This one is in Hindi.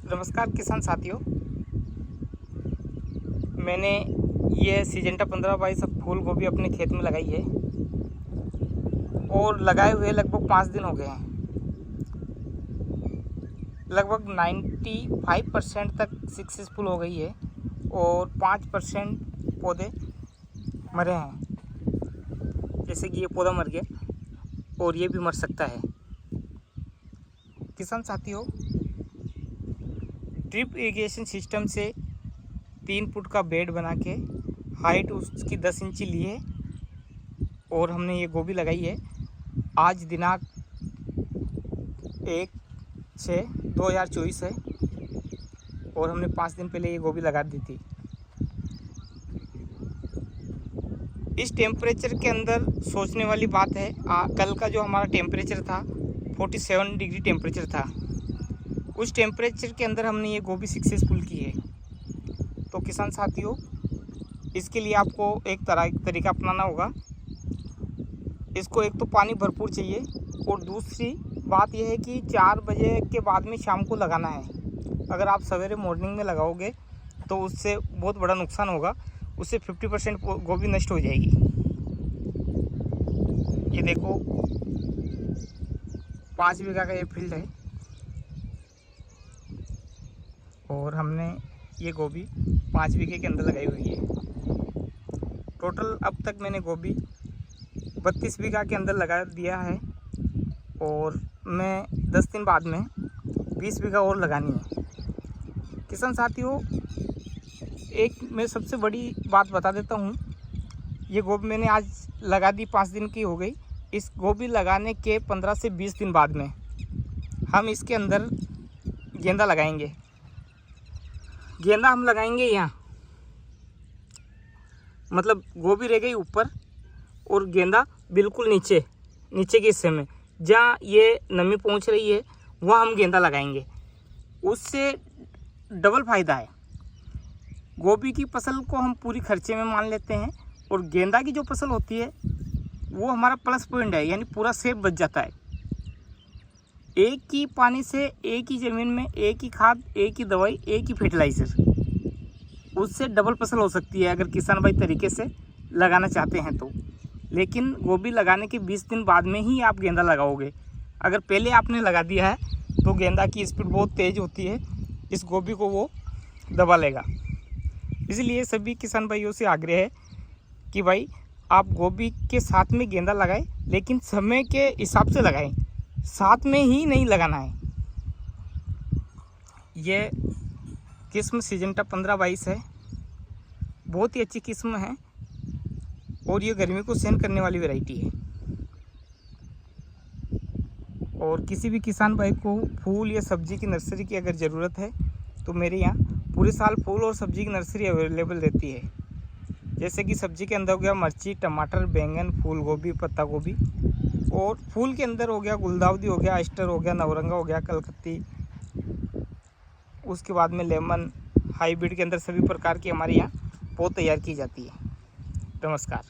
नमस्कार किसान साथियों, मैंने ये सिजेंटा 1522 फूल गोभी अपने खेत में लगाई है और लगाए हुए लगभग 5 दिन हो गए हैं। लगभग 95% तक सक्सेसफुल हो गई है और 5% पौधे मरे हैं। जैसे कि ये पौधा मर गया और ये भी मर सकता है। किसान साथियों, ड्रिप इरिगेशन सिस्टम से 3 फुट का बेड बना के हाइट उसकी 10 इंची ली है और हमने ये गोभी लगाई है। आज दिनांक 1/6/2024 है और हमने 5 दिन पहले ये गोभी लगा दी थी। इस टेम्परेचर के अंदर सोचने वाली बात है, कल का जो हमारा टेम्परेचर था 47 डिग्री टेम्परेचर था। उस टेम्परेचर के अंदर हमने ये गोभी सक्सेसफुल की है। तो किसान साथियों, इसके लिए आपको एक तरीका अपनाना होगा। इसको एक तो पानी भरपूर चाहिए और दूसरी बात यह है कि 4 बजे के बाद में शाम को लगाना है। अगर आप सवेरे मॉर्निंग में लगाओगे तो उससे बहुत बड़ा नुकसान होगा, उससे 50% गोभी नष्ट हो जाएगी। ये देखो 5 बीघा का ये फील्ड है और हमने ये गोभी 5 बीघे के अंदर लगाई हुई है। टोटल अब तक मैंने गोभी 32 बीघा के अंदर लगा दिया है और मैं 10 दिन बाद में 20 बीघा और लगानी है। किसान साथियों, एक मैं सबसे बड़ी बात बता देता हूँ। ये गोभी मैंने आज लगा दी, 5 दिन की हो गई। इस गोभी लगाने के 15 से 20 दिन बाद में हम इसके अंदर गेंदा लगाएंगे। गेंदा हम लगाएंगे यहाँ, मतलब गोभी रह गई ऊपर और गेंदा बिल्कुल नीचे के हिस्से में जहाँ ये नमी पहुँच रही है वहाँ हम गेंदा लगाएंगे। उससे डबल फायदा है। गोभी की फसल को हम पूरी खर्चे में मान लेते हैं और गेंदा की जो फसल होती है वो हमारा प्लस पॉइंट है, यानी पूरा सेफ बच जाता है। एक ही पानी से, एक ही ज़मीन में, एक ही खाद, एक ही दवाई, एक ही फर्टिलाइज़र, उससे डबल फसल हो सकती है अगर किसान भाई तरीके से लगाना चाहते हैं तो। लेकिन गोभी लगाने के 20 दिन बाद में ही आप गेंदा लगाओगे। अगर पहले आपने लगा दिया है तो गेंदा की स्पीड बहुत तेज़ होती है, इस गोभी को वो दबा लेगा। इसलिए सभी किसान भाइयों से आग्रह है कि भाई आप गोभी के साथ में गेंदा लगाएं, लेकिन समय के हिसाब से लगाएं, साथ में ही नहीं लगाना है। ये किस्म सिजेंटा 1522 है, बहुत ही अच्छी किस्म है और ये गर्मी को सहन करने वाली वैरायटी है। और किसी भी किसान भाई को फूल या सब्जी की नर्सरी की अगर ज़रूरत है तो मेरे यहाँ पूरे साल फूल और सब्जी की नर्सरी अवेलेबल रहती है। जैसे कि सब्जी के अंदर हो गया मिर्ची, टमाटर, बैंगन, फूल गोभी, पत्ता गोभी, और फूल के अंदर हो गया गुलदाउदी, हो गया अस्टर, हो गया नवरंगा, हो गया कलकत्ती, उसके बाद में लेमन, हाइब्रिड के अंदर सभी प्रकार की हमारे यहाँ पौध तैयार की जाती है। नमस्कार।